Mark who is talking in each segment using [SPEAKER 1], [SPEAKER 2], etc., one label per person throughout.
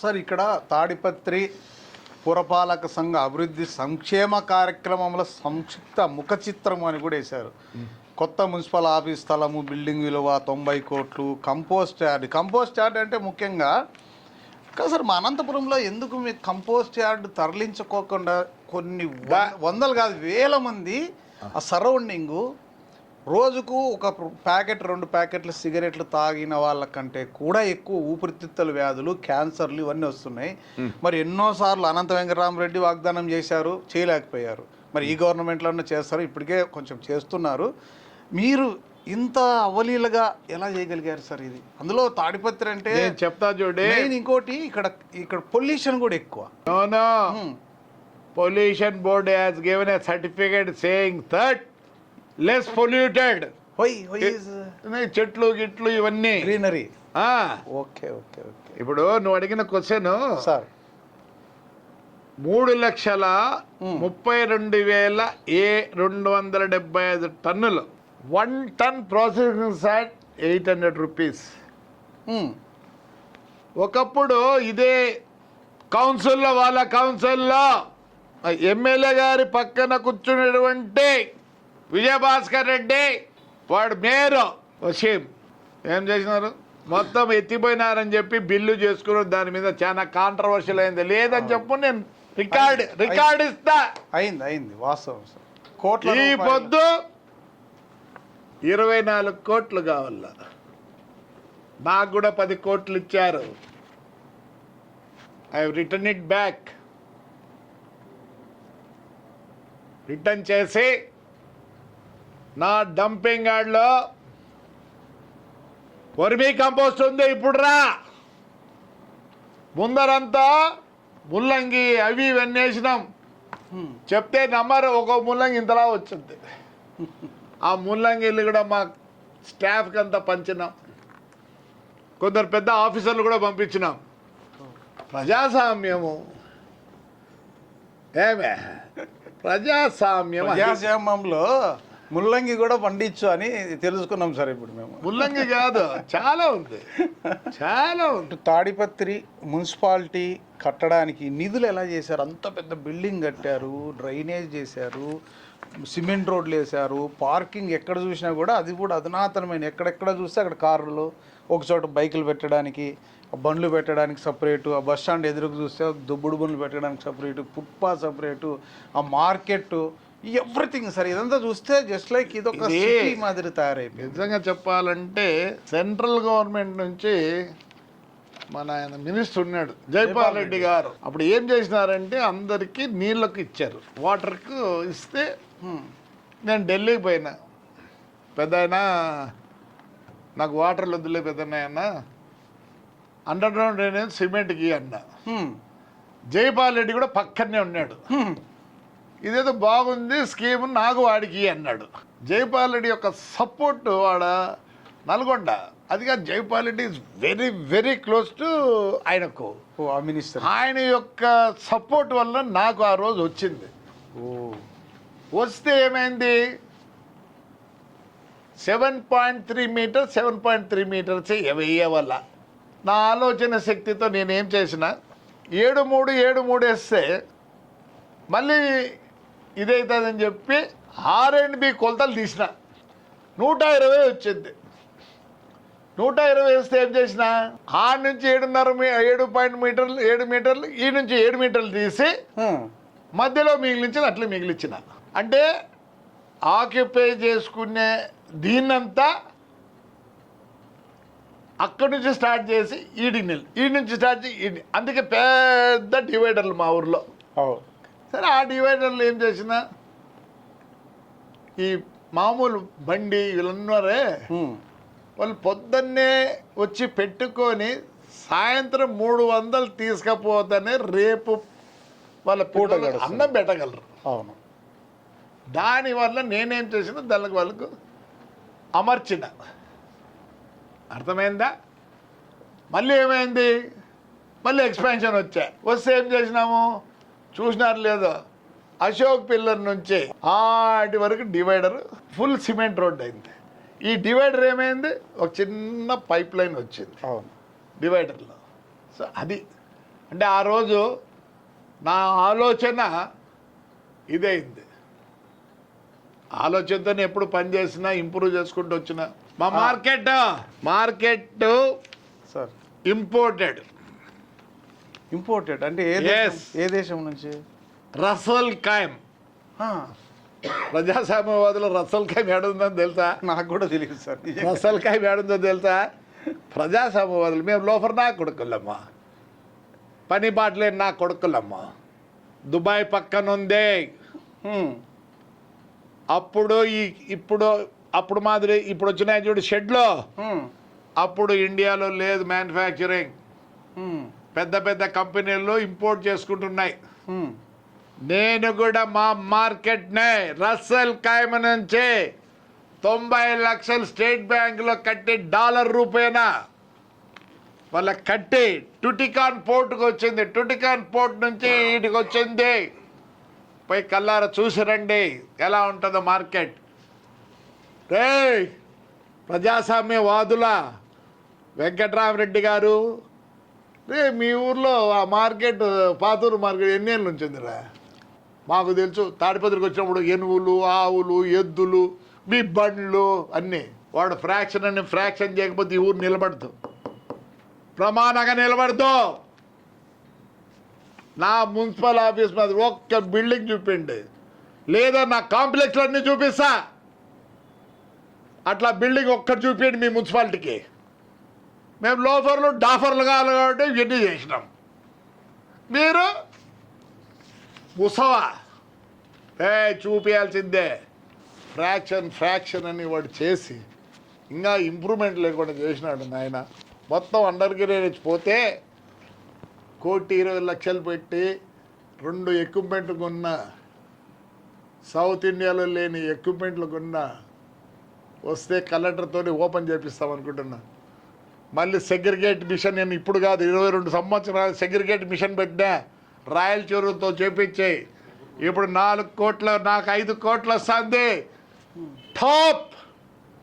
[SPEAKER 1] Sir ఇక్కడ తాడిపత్రి పురపాలక సంఘ అభివృద్ధి సంక్షేమ కార్యక్రమంలో సంక్షిప్త ముఖ చిత్రం అని కూడా వేశారు. కొత్త మున్సిపల్ ఆఫీస్ స్థలము, బిల్డింగ్ విలువ 90 కోట్లు, కంపోస్ట్ యార్డ్ అంటే ముఖ్యంగా కదా సార్, మా అనంతపురంలో ఎందుకు మీకు కంపోస్ట్ యార్డ్ తరలించుకోకుండా కొన్ని వందలు కాదు వేల మంది ఆ సరౌండింగు రోజుకు ఒక ప్యాకెట్ 2 ప్యాకెట్లు సిగరెట్లు తాగిన వాళ్ళకంటే కూడా ఎక్కువ ఊపిరితిత్తుల వ్యాధులు, క్యాన్సర్లు ఇవన్నీ వస్తున్నాయి. మరి ఎన్నోసార్లు అనంత వెంకటరామరెడ్డి వాగ్దానం చేశారు, చేయలేకపోయారు. మరి ఈ గవర్నమెంట్లోనే చేస్తారు, ఇప్పటికే కొంచెం చేస్తున్నారు. మీరు ఇంత అవలీలగా ఎలా చేయగలిగారు సార్ ఇది? అందులో తాడిపత్రి అంటే
[SPEAKER 2] చెప్తా చూడే,
[SPEAKER 1] ఇంకోటి ఇక్కడ పొల్యూషన్ కూడా ఎక్కువ.
[SPEAKER 2] Pollution board has given a certificate saying that less polluted. చెట్లు గిట్లు ఇవన్నీ
[SPEAKER 1] గ్రీనరీ. Okay okay okay.
[SPEAKER 2] ఇప్పుడు నువ్వు అడిగిన క్వశ్చన్
[SPEAKER 1] సార్
[SPEAKER 2] 3,32,275 టన్నులు. 1 ton ప్రాసెసింగ్ సాట్ 800 రూపీస్. ఒకప్పుడు ఇదే కౌన్సిల్లో, వాళ్ళ కౌన్సిల్లో ఎమ్మెల్యే గారి పక్కన కూర్చున్నటువంటి విజయభాస్కర్ రెడ్డి, వాడు మేయర్ వసీం ఏం చేసినారు, మొత్తం ఎత్తిపోయినారని చెప్పి బిల్లు చేసుకుని దాని మీద చాలా కాంట్రవర్షియల్ అయింది. లేదని చెప్పు, నేను రికార్డ్ ఇస్తా.
[SPEAKER 1] అయింది వాస్తవం సార్.
[SPEAKER 2] ఈ పొద్దు 24 కోట్లు కావాల, నాకు కూడా 10 కోట్లు ఇచ్చారు. I return it back. Return చేసి నా డంపింగ్ యార్డ్లో వర్మీ కంపోస్ట్ ఉంది. ఇప్పుడు రా, ముందరంతా ముల్లంగి అవి ఇవన్నీ వేసినాం. చెప్తే నమ్మరు, ఒక ముల్లంగి ఇంతలా వచ్చింది. ఆ ముల్లంగిళ్ళు కూడా మా స్టాఫ్కి అంతా పంచినాం. కొందరు పెద్ద ఆఫీసర్లు కూడా పంపించినాం. ప్రజాస్వామ్యము ఏమే,
[SPEAKER 1] ప్రజాస్వామ్యంలో ముల్లంగి కూడా పండించు అని తెలుసుకున్నాం సార్. ఇప్పుడు మేము
[SPEAKER 2] ముల్లంగి కాదు, చాలా ఉంది.
[SPEAKER 1] తాడిపత్రి మున్సిపాలిటీ కట్టడానికి నిధులు ఎలా చేశారు? అంత పెద్ద బిల్డింగ్ కట్టారు, డ్రైనేజ్ చేశారు, సిమెంట్ రోడ్లు వేశారు, పార్కింగ్ ఎక్కడ చూసినా కూడా అది కూడా అధునాతనమైన, ఎక్కడెక్కడ చూస్తే అక్కడ కార్లు, ఒక చోట బైకులు పెట్టడానికి, బండ్లు పెట్టడానికి సపరేటు, ఆ బస్ స్టాండ్ ఎదురుకు చూస్తే దుబ్బుడు బండ్లు పెట్టడానికి సపరేటు, ఫుట్పాత్ సపరేటు, ఆ మార్కెట్, ఎవ్రీథింగ్ సార్. ఇదంతా చూస్తే జస్ట్ లైక్ ఇది ఒక సిటీ మాదిరి తయారైపోయింది.
[SPEAKER 2] నిజంగా చెప్పాలంటే సెంట్రల్ గవర్నమెంట్ నుంచి మన ఆయన మినిస్టర్ ఉన్నాడు జైపాల్ రెడ్డి గారు, అప్పుడు ఏం చేసినారంటే అందరికీ నీళ్ళకు ఇచ్చారు, వాటర్కు ఇస్తే నేను ఢిల్లీకి పోయినా, పెద్ద అయినా నాకు వాటర్లు వద్దులే పెద్దనాయన, అండర్ గ్రౌండ్ డ్రైనేజ్ సిమెంట్కి అన్న. జైపాల్ రెడ్డి కూడా పక్కనే ఉన్నాడు. ఇదేదో బాగుంది స్కీమ్, నాకు వాడికి అన్నాడు. జైపాల్ రెడ్డి యొక్క సపోర్ట్ వాడ నల్గొండ, అది కాదు, Jaipal Reddy is very very close to ఆయనకు,
[SPEAKER 1] మినిస్టర్.
[SPEAKER 2] ఆయన యొక్క సపోర్ట్ వల్ల నాకు ఆ రోజు వచ్చింది. వస్తే ఏమైంది, 7.3 మీటర్స్ 7.3 మీటర్స్ వేయ వల్ల నా ఆలోచన శక్తితో నేనేం చేసిన, 7-3 వేస్తే మళ్ళీ ఇదవుతుందని చెప్పి R&B కొలతలు తీసిన, 120 వచ్చింది. 120 వేస్తే ఏం చేసిన, 6 నుంచి 7.5 మీటర్లు 7 మీటర్లు, ఈ నుంచి 7 మీటర్లు తీసి మధ్యలో మిగిలించిన, అట్లా మిగిలించిన. అంటే ఆక్యుపై చేసుకునే దీన్నంతా అక్కడి నుంచి స్టార్ట్ చేసి ఈడి నుంచి స్టార్ట్ చేసి ఈడి, అందుకే పెద్ద డివైడర్లు మా ఊర్లో. సరే, ఆ డివైడర్లు ఏం చేసిన, ఈ మామూలు బండి వీళ్ళన్నారే, వాళ్ళు పొద్దున్నే వచ్చి పెట్టుకొని సాయంత్రం 300 తీసుకపోతేనే రేపు వాళ్ళ పూట అన్నం పెట్టగలరు.
[SPEAKER 1] అవును.
[SPEAKER 2] దానివల్ల నేనేం చేసిన, దానికి వాళ్ళకు అమర్చిన. అర్థమైందా? మళ్ళీ ఏమైంది, మళ్ళీ ఎక్స్పాన్షన్ వస్తే ఏం చేసినాము, చూసినారు లేదో, అశోక్ పిల్లర్ నుంచి ఆటి వరకు డివైడర్ ఫుల్ సిమెంట్ రోడ్ అయింది. ఈ డివైడర్ ఏమైంది, ఒక చిన్న పైప్ లైన్ వచ్చింది డివైడర్లో. సో అది అంటే ఆ రోజు నా ఆలోచన ఇదైంది. ఆలోచనతోనే ఎప్పుడు పనిచేసినా ఇంప్రూవ్ చేసుకుంటూ వచ్చిన మా మార్కెట్
[SPEAKER 1] సార్
[SPEAKER 2] ఇంపోర్టెడ్
[SPEAKER 1] అంటే ఏ దేశం నుంచి?
[SPEAKER 2] రసల్ ఖైమ్.
[SPEAKER 1] ఆ,
[SPEAKER 2] ప్రజాస్వామ్యవాదులు రసల్ ఖైమ్ ఏడుందని తెలుసా?
[SPEAKER 1] నాకు కూడా తెలియదు సార్.
[SPEAKER 2] రసల్ ఖైమ్ ఏడుందో తెలుసా? ప్రజాస్వామ్యవాదులు మేము లోఫర్ నా కొడుకులమ్మా, పని బాటలేని నా కొడుకులమ్మా. దుబాయ్ పక్కనుందే.
[SPEAKER 1] హ్మ్.
[SPEAKER 2] అప్పుడు మాదిరి ఇప్పుడు వచ్చినాయి చూడు షెడ్లో,
[SPEAKER 1] హ్మ్.
[SPEAKER 2] అప్పుడు ఇండియాలో లేదు మ్యానుఫ్యాక్చరింగ్.
[SPEAKER 1] హ్మ్.
[SPEAKER 2] పెద్ద పెద్ద కంపెనీలు ఇంపోర్ట్ చేసుకుంటున్నాయి.
[SPEAKER 1] హ్మ్.
[SPEAKER 2] నేను కూడా మా మార్కెట్నే రస్సెల్ ఖైమ్ నుంచి 90 లక్షలు స్టేట్ బ్యాంకులో కట్టి డాలర్ రూపాయన వాళ్ళ కట్టి టుటికాన్ పోర్టుకు వచ్చింది. టుటికాన్ పోర్ట్ నుంచి వీటికి వచ్చింది. పోయి కల్లార చూసి రండి ఎలా ఉంటుందో మార్కెట్. రే ప్రజాస్వామ్యవాదుల వెంకట్రామరెడ్డి గారు, రే మీ ఊర్లో ఆ మార్కెట్ పాతూరు మార్కెట్ ఎన్ని ఏళ్ళు ఉంచిందిరా? మాకు తెలుసు. తాడిపత్రికి వచ్చినప్పుడు ఎనువులు, ఆవులు, ఎద్దులు, మీ బండ్లు అన్నీ. వాడు ఫ్రాక్షన్ చేయకపోతే ఈ ఊరు నిలబడదు, ప్రమాణంగా నిలబడదు. నా మున్సిపల్ ఆఫీస్ మీద ఒక్క బిల్డింగ్ చూపిండి, లేదా నా కాంప్లెక్స్లన్నీ చూపిస్తా. అట్లా బిల్డింగ్ ఒక్కటి చూపించండి మీ మున్సిపాలిటీకి. మేము లోఫర్లు డాఫర్లు కావాలి కాబట్టి ఇవన్నీ చేసినాం. మీరు ముసవా చూపించాల్సిందే. ఫ్రాక్షన్ అని వాడు చేసి ఇంకా ఇంప్రూవ్మెంట్ లేకుండా చేసినాడు నాయన. మొత్తం అండర్ గ్రేడేజ్ పోతే 1,20,00,000 పెట్టి 2 ఎక్విప్మెంట్లు కొన్న, సౌత్ ఇండియాలో లేని ఎక్విప్మెంట్లు కొన్న. వస్తే కలెక్టర్తో ఓపెన్ చేపిస్తామనుకుంటున్నా. మళ్ళీ సెగ్రిగేట్ మిషన్, నేను ఇప్పుడు కాదు 22 సంవత్సరాలు సెగ్రిగేట్ మిషన్ పెట్టినా, రాయలచూరుతో చేపించి ఇప్పుడు 4 కోట్ల, నాకు 5 కోట్లు వస్తుంది.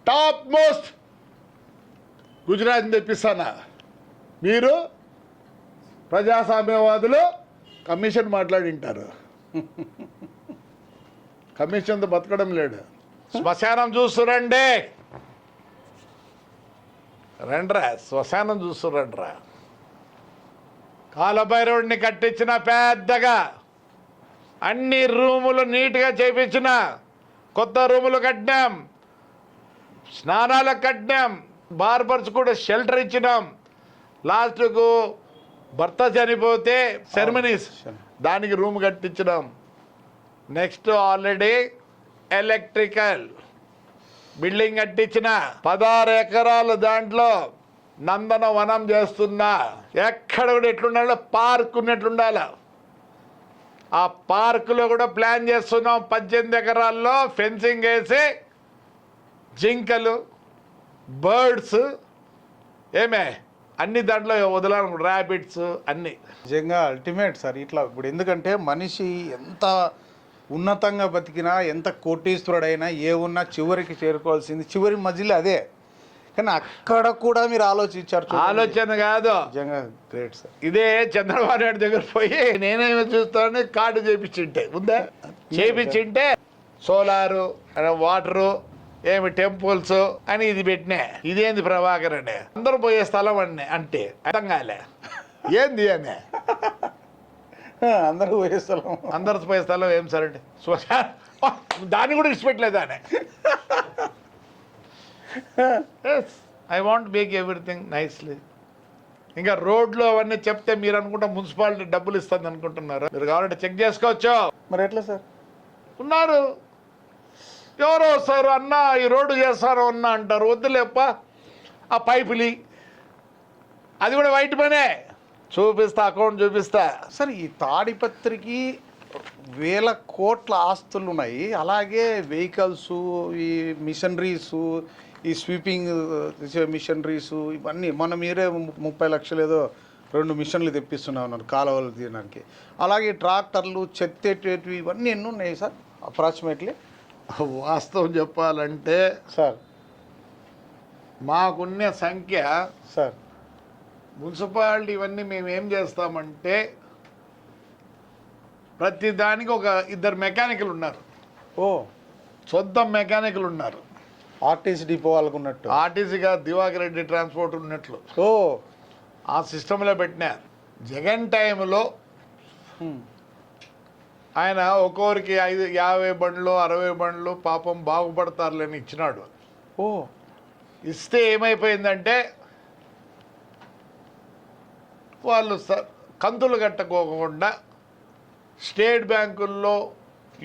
[SPEAKER 2] టాప్ మోస్ట్ గుజరాత్ తెప్పిస్తానా. మీరు ప్రజాస్వామ్యవాదులు కమిషన్ మాట్లాడింటారు. కమిషన్తో బతకడం లేడు. శ్మశానం చూస్తురండి, రండ్రా శ్మశానం చూస్తురండ్రా. కాలభైరవుడిని కట్టించిన పెద్దగా, అన్ని రూములు నీట్గా చేయించిన, కొత్త రూములు కట్టినాం, స్నానాలకు కట్టినాం, బార్బర్స్ కూడా షెల్టర్ ఇచ్చినాం. లాస్ట్కు భర్త చనిపోతే సెరమనీస్ దానికి రూమ్ కట్టించినాం. నెక్స్ట్ ఆల్రెడీ ఎలక్ట్రికల్ బిల్డింగ్ కట్టించిన 16 ఎకరాలు, దాంట్లో నందనవనం చేస్తున్నా. ఎక్కడ కూడా ఎట్లుండాలో పార్క్ ఉన్నట్లుండాలి. ఆ పార్కులో కూడా ప్లాన్ చేస్తున్నాం. 18 ఎకరాల్లో ఫెన్సింగ్ వేసి జింకలు, బర్డ్స్, అన్ని దాంట్లో వదలాలి, ర్యాబిట్స్ అన్నీ.
[SPEAKER 1] నిజంగా అల్టిమేట్ సార్ ఇట్లా. ఇప్పుడు ఎందుకంటే మనిషి ఎంత ఉన్నతంగా బతికినా, ఎంత కోటీశ్వరుడైనా, ఏ ఉన్నా చివరికి చేరుకోవాల్సింది చివరి మధ్యలో అదే. కానీ అక్కడ కూడా మీరు ఆలోచించారు.
[SPEAKER 2] ఆలోచన కాదు,
[SPEAKER 1] నిజంగా గ్రేట్ సార్.
[SPEAKER 2] ఇదే చంద్రబాబు నాయుడు దగ్గర పోయి నేనేమో చూస్తానని కార్డు చేపించింటే ఉందా, చేపించింటే సోలారు, వాటరు, టెంపుల్స్ అని ఇది పెట్టినా. ఇదేంది ప్రభాకర్ అని అందరూ పోయే స్థలం అన్నీ అంటే అర్థం కాలే. ఏంది అని
[SPEAKER 1] అందరూ పోయే స్థలం,
[SPEAKER 2] అందరు పోయే స్థలం ఏం సార్ అంటే దాన్ని కూడా ఇచ్చిపెట్టలేదు అని. I want make everything nicely. ఇంకా రోడ్లు అవన్నీ చెప్తే మీరు అనుకుంటా మున్సిపాలిటీ డబ్బులు ఇస్తుంది అనుకుంటున్నారు. మీరు కావాలంటే చెక్ చేసుకోవచ్చు.
[SPEAKER 1] మరి ఎట్లా సార్?
[SPEAKER 2] ఉన్నారు ఎవరో వస్తారు, అన్న ఈ రోడ్డు చేస్తారో అన్న అంటారు. వద్దులేప్ప ఆ పైపులి, అది కూడా వైట్ పనే. చూపిస్తా, అకౌంట్ చూపిస్తా.
[SPEAKER 1] సార్ ఈ తాడిపత్రికి 1000 కోట్ల ఆస్తులు ఉన్నాయి. అలాగే వెహికల్స్, ఈ మిషనరీస్, ఈ స్వీపింగ్ మిషనరీస్, ఇవన్నీ మన మీరే 30 లక్షలు ఏదో 2 మిషన్లు తెప్పిస్తున్నా ఉన్నారు కాలువలు తీయడానికి. అలాగే ట్రాక్టర్లు, చెత్తేటివి, ఇవన్నీ ఎన్ని ఉన్నాయి సార్ అప్రాక్సిమేట్లీ?
[SPEAKER 2] వాస్తవం చెప్పాలంటే
[SPEAKER 1] సార్
[SPEAKER 2] మాకున్న సంఖ్య
[SPEAKER 1] సార్
[SPEAKER 2] మున్సిపాలిటీ ఇవన్నీ మేము ఏం చేస్తామంటే ప్రతి దానికి ఒక ఇద్దరు మెకానికల్ ఉన్నారు,
[SPEAKER 1] ఓ
[SPEAKER 2] సొంత మెకానికల్ ఉన్నారు.
[SPEAKER 1] ఆర్టీసీ డిపో వాళ్ళకు ఉన్నట్టు.
[SPEAKER 2] ఆర్టీసీగా దివాకర్ రెడ్డి ట్రాన్స్పోర్ట్ ఉన్నట్లు
[SPEAKER 1] ఓ
[SPEAKER 2] ఆ సిస్టంలో పెట్టినా. జగన్ టైంలో ఆయన ఒక్కొరికి 50 బండ్లు 60 బండ్లు పాపం బాగుపడతారులేని ఇచ్చినాడు.
[SPEAKER 1] ఓ
[SPEAKER 2] ఇస్తే ఏమైపోయిందంటే వాళ్ళు కంతులు కట్టుకోకుండా స్టేట్ బ్యాంకుల్లో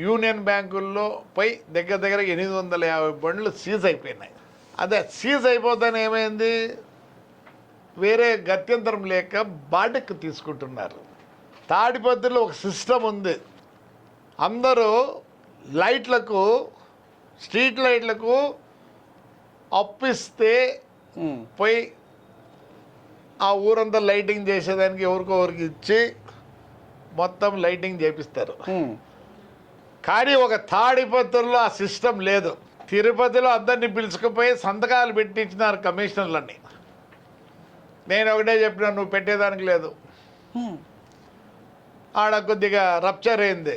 [SPEAKER 2] యూనియన్ బ్యాంకుల్లో పోయి దగ్గర 850 బండ్లు సీజ్ అయిపోయినాయి. అదే సీజ్ అయిపోతానే ఏమైంది, వేరే గత్యంతరం లేక బాడెక్కు తీసుకుంటున్నారు. తాడిపత్రిలో ఒక సిస్టమ్ ఉంది, అందరూ లైట్లకు స్ట్రీట్ లైట్లకు అప్పిస్తే పోయి ఆ ఊరంతా లైటింగ్ చేసేదానికి ఎవరికొవరికి ఇచ్చి మొత్తం లైటింగ్ చేపిస్తారు. కానీ ఒక తాడిపత్రిలో ఆ సిస్టమ్ లేదు. తిరుపతిలో అందరినీ పిలుచుకుపోయి సంతకాలు పెట్టించినారు కమిషనర్లన్నీ. నేను ఒకటే చెప్పినా, నువ్వు పెట్టేదానికి లేదు. ఆడ కొద్దిగా రప్చర్ అయింది.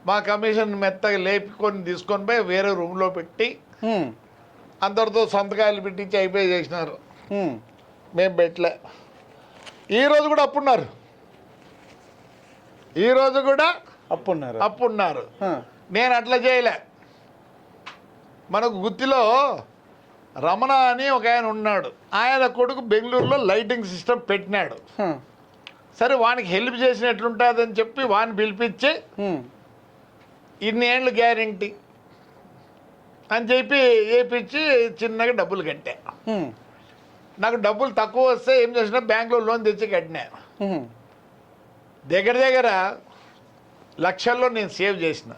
[SPEAKER 2] మా కమిషన్ మెత్తగా లేపుకొని తీసుకొని పోయి వేరే రూమ్లో పెట్టి అందరితో సంతకాలు పెట్టించి అయిపోయి చేసినారు. మేము పెట్టలే. ఈరోజు కూడా అప్పున్నారు, ఈరోజు కూడా అప్పున్నారు. నేను అట్లా చేయలే. మనకు గుత్తిలో రమణ అని ఒక ఆయన ఉన్నాడు, ఆయన కొడుకు బెంగళూరులో లైటింగ్ సిస్టమ్ పెట్టినాడు. సరే వానికి హెల్ప్ చేసినట్లుంటుందని చెప్పి వాడిని పిలిపించి ఇన్ని ఏళ్ళు గ్యారంటీ అని చెప్పి వేయించి చిన్నగా డబ్బులు కట్టా. నాకు డబ్బులు తక్కువ వస్తే ఏం చేసినా బ్యాంకులో లోన్ తెచ్చి కట్టినా. దగ్గర లక్షల్లో నేను సేవ్ చేసిన.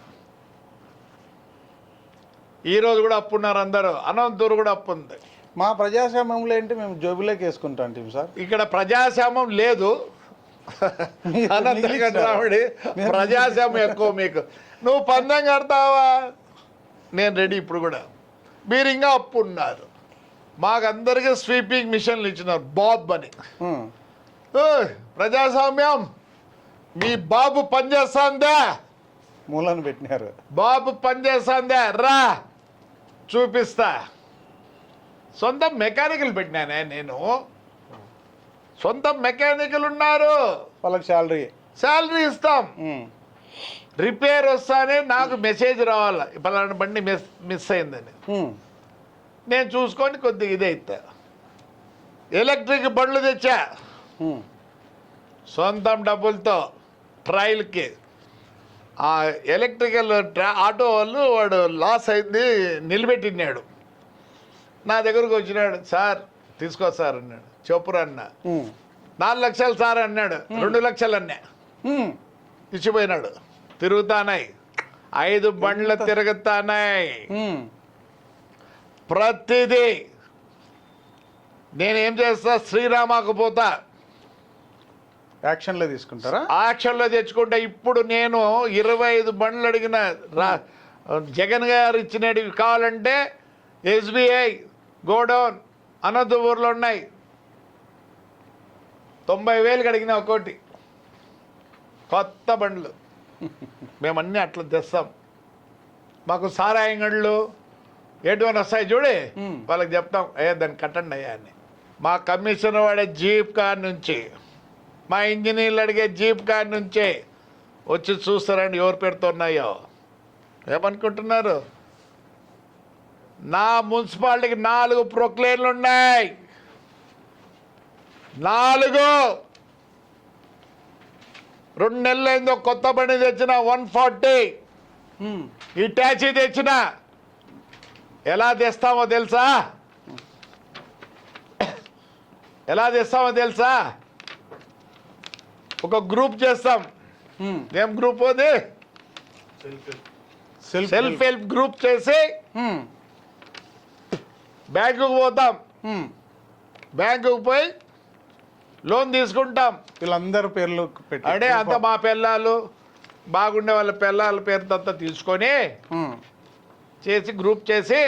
[SPEAKER 2] ఈరోజు కూడా అప్పున్నారు అందరూ. అనంతూరు కూడా అప్పు ఉంది.
[SPEAKER 1] మా ప్రజాస్వామ్యంలో ఏంటి, మేము జోబులోకి వేసుకుంటాం సార్.
[SPEAKER 2] ఇక్కడ ప్రజాస్వామ్యం లేదు. అనంతరాముడి ప్రజాస్వామ్యం ఎక్కువ. మీకు నువ్వు పందెం కడతావా, నేను రెడీ. ఇప్పుడు కూడా మీరు ఇంకా అప్పు ఉన్నారు. మాకందరికీ స్వీపింగ్ మిషన్లు ఇచ్చినారు, బాబ్ అని. ప్రజాస్వామ్యం మీ బాబు పనిచేస్తుందా,
[SPEAKER 1] మూలను పెట్టినారు.
[SPEAKER 2] బాబు పనిచేస్తుందా, రా చూపిస్తా. సొంత మెకానికల్ పెట్టినానే నేను. సొంత మెకానికల్ ఉన్నారు,
[SPEAKER 1] వాళ్ళకి శాలరీ
[SPEAKER 2] ఇస్తాం. రిపేర్ వస్తానే నాకు మెసేజ్ రావాలి, పలానా బండి మిస్ అయిందని. నేను చూసుకొని కొద్దిగా ఇదే ఇస్తా. ఎలక్ట్రిక్ బండ్లు తెచ్చా సొంతం డబ్బులతో ట్రయల్కి. ఆ ఎలక్ట్రికల్ ఆటో వాళ్ళు వాడు లాస్ అయింది, నిలబెట్టినాడు. నా దగ్గరకు వచ్చినాడు, సార్ తీసుకో సార్ అన్నాడు. చెప్పురా అన్న. 4 లక్షలు సార్ అన్నాడు. 2 లక్షలు అన్నా, ఇచ్చిపోయినాడు. తిరుగుతానాయి 5 బండ్లు తిరుగుతానాయి. ప్రతిదీ నేనేం చేస్తా, శ్రీరామాకు పోతా,
[SPEAKER 1] యాక్షన్లో తీసుకుంటారా?
[SPEAKER 2] యాక్షన్లో తెచ్చుకుంటా. ఇప్పుడు నేను 25 బండ్లు అడిగిన జగన్ గారు ఇచ్చినవి కావాలంటే SBI గోడౌన్ అనంతపూర్లో ఉన్నాయి. 90,000కి అడిగిన ఒక్కోటి కొత్త బండ్లు. మేమన్నీ అట్లా తెస్తాం. మాకు సారాయంగళ్ళు ఎటువంటి వస్తాయి చూడే, వాళ్ళకి చెప్తాం, దాన్ని కట్టండి అయ్యా అని. మా కమిషనర్ వాడే జీప్ కార్ నుంచి, మా ఇంజనీర్లు అడిగే జీప్ కార్ నుంచే వచ్చి చూస్తారండి ఎవరి పేరుతో ఉన్నాయో. ఏమనుకుంటున్నారు? నా మున్సిపాలిటీకి 4 ప్రొక్లేన్లు ఉన్నాయి. 4 2 నెలలు అయిందో కొత్త బండి తెచ్చిన 140 ఈ ట్యాక్సీ తెచ్చిన. ఎలా తెస్తామో తెలుసా? ఒక గ్రూప్ చేస్తాం. ఏం గ్రూప్ అది? సెల్ఫ్ హెల్ప్ గ్రూప్ చేసి బ్యాంకుకు పోతాం. బ్యాంకుకు పోయి లోన్ తీసుకుంటాం.
[SPEAKER 1] వీళ్ళందరూ పేర్లు పెట్టి
[SPEAKER 2] అంటే అంత మా పిల్లలు బాగుండే వాళ్ళ పిల్లల పేరుతో అంతా తీసుకొని చేసి గ్రూప్ చేసి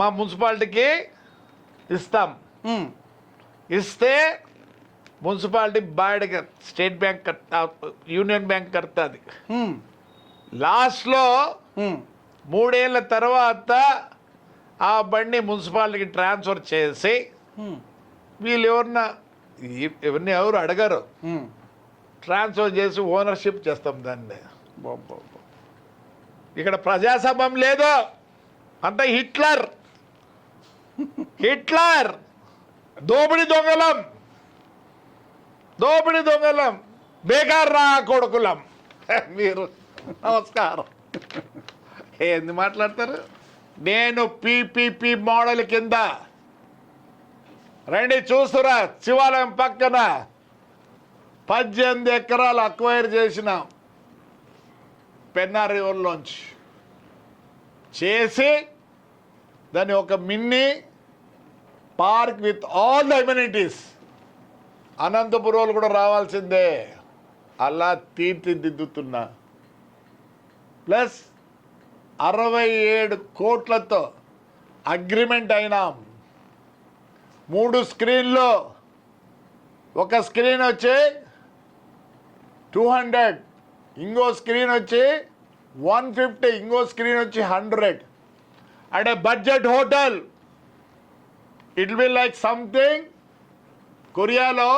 [SPEAKER 2] మా మున్సిపాలిటీకి ఇస్తాం.
[SPEAKER 1] ఉమ్,
[SPEAKER 2] ఇస్తే మున్సిపాలిటీ బాడీగా స్టేట్ బ్యాంక్ యూనియన్ బ్యాంక్ కడుతుంది.
[SPEAKER 1] ఉమ్,
[SPEAKER 2] లాస్ట్లో
[SPEAKER 1] ఉమ్,
[SPEAKER 2] 3 ఏళ్ళ తర్వాత ఆ బండి మున్సిపాలిటీకి ట్రాన్స్ఫర్ చేసి
[SPEAKER 1] ఉమ్,
[SPEAKER 2] వీళ్ళు ఎవరిని ఎవరు అడగరు,
[SPEAKER 1] ఉమ్.
[SPEAKER 2] ట్రాన్స్ఫర్ చేసి ఓనర్షిప్ చేస్తాం దాన్ని.
[SPEAKER 1] బాబా.
[SPEAKER 2] ఇక్కడ ప్రజాస్వామ్యం లేదు, అంత హిట్లర్ దోపిడి దొంగలం బేకార్ రా కొడుకులం. మీరు నమస్కారం. ఏంది మాట్లాడతారు? నేను పీపీపీ మోడల్ కింద రండి చూస్తురా, శివాలయం పక్కన 18 ఎకరాలు అక్వైర్ చేసిన పెన్నా రివర్లోంచి చేసి దాన్ని ఒక mini park with all the amenities. అనంతపురంలో కూడా రావాల్సిందే, అలా తీర్చిదిద్దుతున్నా. ప్లస్ 67 కోట్లతో అగ్రిమెంట్ అయినాం. 3 స్క్రీన్లు, ఒక స్క్రీన్ వచ్చి 200, ఇంకో స్క్రీన్ వచ్చి 150, ఇంకో స్క్రీన్ వచ్చి 100. అంటే budget hotel. It will be like something కొరియాలో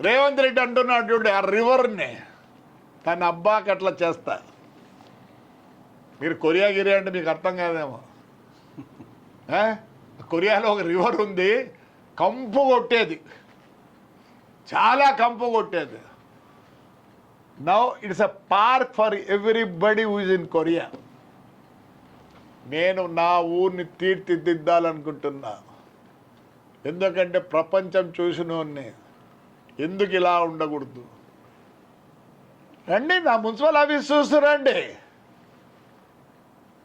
[SPEAKER 2] రేవంత్ రెడ్డి అంటున్నాడు చూడండి, ఆ రివర్ని తన అబ్బాకి అట్లా చేస్తా. మీరు కొరియా గిరియా అంటే మీకు అర్థం కాదేమో. కొరియాలో ఒక రివర్ ఉంది, కంపు కొట్టేది, చాలా కంపు కొట్టేది. Now it's a park for everybody who is in Korea. నేను నా ఊరిని తీర్చిదిద్దాలనుకుంటున్నా. ఎందుకంటే ప్రపంచం చూసినోన్ని, ఎందుకు ఇలా ఉండకూడదు? రండి, నా మున్సిపల్ ఆఫీస్ చూస్తురండి.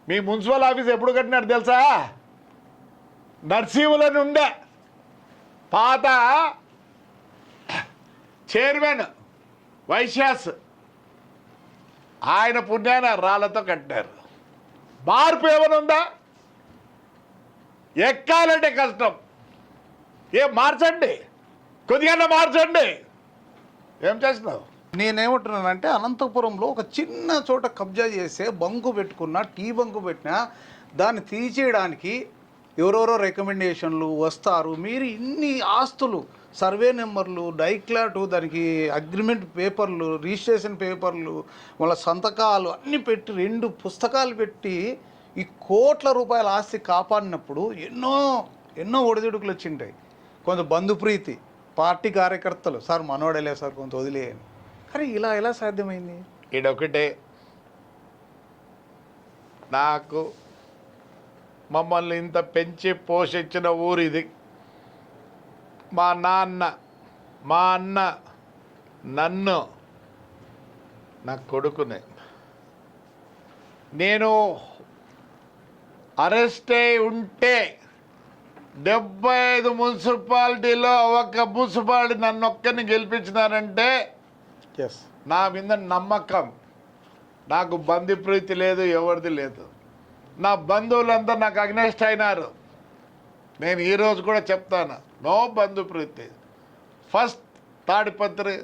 [SPEAKER 2] మీ మున్సిపల్ ఆఫీస్ ఎప్పుడు కట్టినారు తెలుసా? నర్సీవులని ఉండే పాత చైర్మన్ వైశ్యాస్, ఆయన పుణ్యాన రాళ్లతో కట్టారు. మార్పు ఏమైనా ఉందా? ఎక్కాలంటే కష్టం. మార్చండి, కొద్దిగా మార్చండి. ఏం చేస్తున్నావు?
[SPEAKER 1] నేనేమంటున్నానంటే అనంతపురంలో ఒక చిన్న చోట కబ్జా చేసే బంకు పెట్టుకున్నా, టీ బంకు పెట్టినా దాన్ని తీసేయడానికి ఎవరెవరో రికమెండేషన్లు వస్తారు. మీరు ఇన్ని ఆస్తులు, సర్వే నెంబర్లు, డైక్లాటు, దానికి అగ్రిమెంట్ పేపర్లు, రిజిస్ట్రేషన్ పేపర్లు, వాళ్ళ సంతకాలు అన్నీ పెట్టి 2 పుస్తకాలు పెట్టి ఈ కోట్ల రూపాయల ఆస్తి కాపాడినప్పుడు ఎన్నో ఒడిదుడుకులు వచ్చింటాయి. కొంత బంధుప్రీతి, పార్టీ కార్యకర్తలు, సార్ మనోడలే సార్ కొంత వదిలేయని. కానీ ఇలా ఎలా సాధ్యమైంది?
[SPEAKER 2] ఇదొకటే. నాకు మమ్మల్ని ఇంత పెంచి పోషించిన ఊరు ఇది. మా నాన్న, మా అన్న, నన్ను, నా కొడుకునే. నేను అరెస్ట్ అయి ఉంటే 75 మున్సిపాలిటీలో ఒక మున్సిపాలిటీ నన్ను ఒక్కరిని గెలిపించినారంటే
[SPEAKER 1] ఎస్,
[SPEAKER 2] నా మీద నమ్మకం. నాకు బంధుప్రీతి లేదు, ఎవరిది లేదు. నా బంధువులందరూ నాకు అగ్నెస్ట్ అయినారు. నేను ఈరోజు కూడా చెప్తాను, నో బంధుప్రీతి. ఫస్ట్ తాడిపత్రి,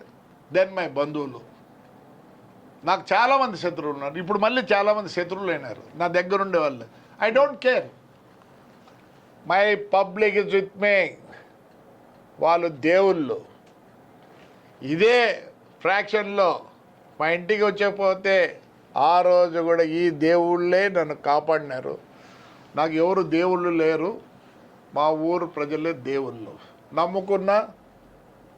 [SPEAKER 2] దెన్ మై బంధువులు. నాకు చాలామంది శత్రువులు ఉన్నారు. ఇప్పుడు మళ్ళీ చాలామంది శత్రువులు అయినారు నా దగ్గర ఉండే వాళ్ళు. I don't care. My public is with me. వాళ్ళు దేవుళ్ళు. ఇదే ఫ్రాక్షన్లో మా ఇంటికి వచ్చకపోతే ఆ రోజు కూడా ఈ దేవుళ్ళే నన్ను కాపాడినారు. నాకు ఎవరు దేవుళ్ళు లేరు, మా ఊరు ప్రజలే దేవుళ్ళు. నమ్ముకున్నా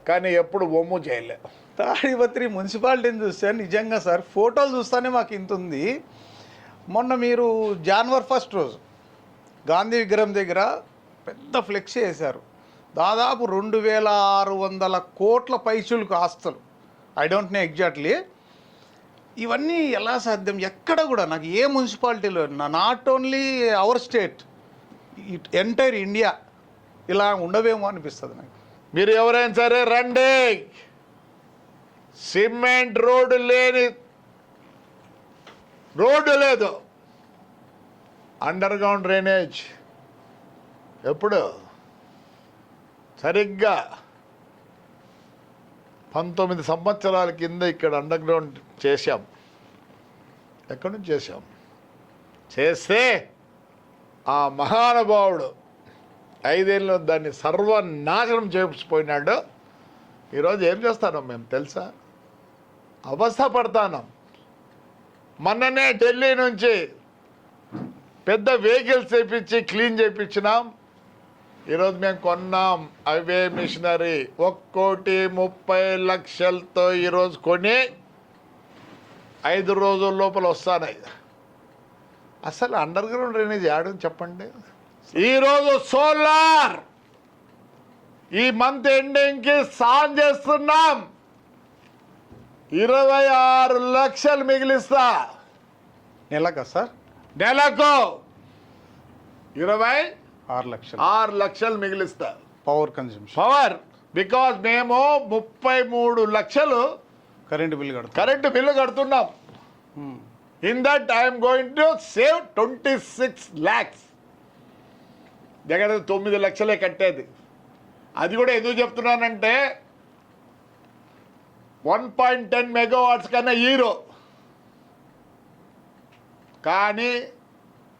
[SPEAKER 2] కానీ ఎప్పుడు ఒమ్ము చేయలే.
[SPEAKER 1] తాడిపత్రి మున్సిపాలిటీని చూస్తే నిజంగా సార్, ఫోటోలు చూస్తేనే మాకు ఇంత ఉంది. మొన్న మీరు జనవరి 1 రోజు గాంధీ విగ్రహం దగ్గర పెద్ద ఫ్లెక్స్ వేశారు. దాదాపు 2600 కోట్ల పైచులకు ఆస్తులు. I don't know exactly. ఇవన్నీ ఎలా సాధ్యం? ఎక్కడ కూడా నాకు ఏ మున్సిపాలిటీలో, not only our state, entire India ఇలా ఉండవేమో అనిపిస్తుంది నాకు.
[SPEAKER 2] మీరు ఎవరైనా సరే రండి. సిమెంట్ రోడ్డు లేని రోడ్డు లేదు, అండర్ గ్రౌండ్ డ్రైనేజ్, ఎప్పుడు సరిగ్గా 19 సంవత్సరాల కింద ఇక్కడ అండర్ గ్రౌండ్ చేశాం. ఎక్కడి నుంచి చేశాం? చేస్తే ఆ మహానుభావుడు 5 ఏళ్ళలో దాన్ని సర్వనాశనం చేసిపోయినాడు. ఈరోజు ఏం చేస్తాను మేము తెలుసా? అవస్థ పడతాను. మొన్ననే ఢిల్లీ నుంచి పెద్ద వెహికల్స్ చేయించి క్లీన్ చేయించినాం. ఈరోజు మేము కొన్నాం అవే మిషనరీ 1,30,00,000తో ఈరోజు కొని 5 రోజుల లోపల వస్తాయి. అసలు అండర్ గ్రౌండ్ డ్రైనేజ్ యాడని చెప్పండి. ఈరోజు సోలార్ ఈ మంత్ ఎండింగ్కి సాన్ చేస్తున్నాం. 26 లక్షలు మిగిలిస్తా.
[SPEAKER 1] నెలకా సార్?
[SPEAKER 2] నెలకు
[SPEAKER 1] 6
[SPEAKER 2] లక్షలు మిగిలిస్తా
[SPEAKER 1] పవర్ కన్జ్యూమ్షన్.
[SPEAKER 2] పవర్. బికాజ్ మేము 33 లక్షలు
[SPEAKER 1] కరెంటు బిల్లు
[SPEAKER 2] కడుతున్నాం. In that I'm going to save 26 lakhs. దగ్గర 9 లక్షలే కట్టేది. అది కూడా ఎందుకు చెప్తున్నానంటే 1.10 megawatts కన్నా హీరో. కానీ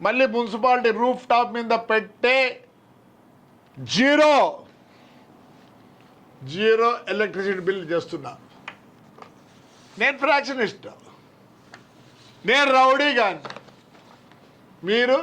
[SPEAKER 2] మళ్ళీ మున్సిపాలిటీ రూఫ్ టాప్ మీద పెట్టే జీరో ఎలక్ట్రిసిటీ బిల్ చేస్తున్నా. నేను ఫ్రాక్షనిస్ట్, నేను రౌడీ కానీ మీరు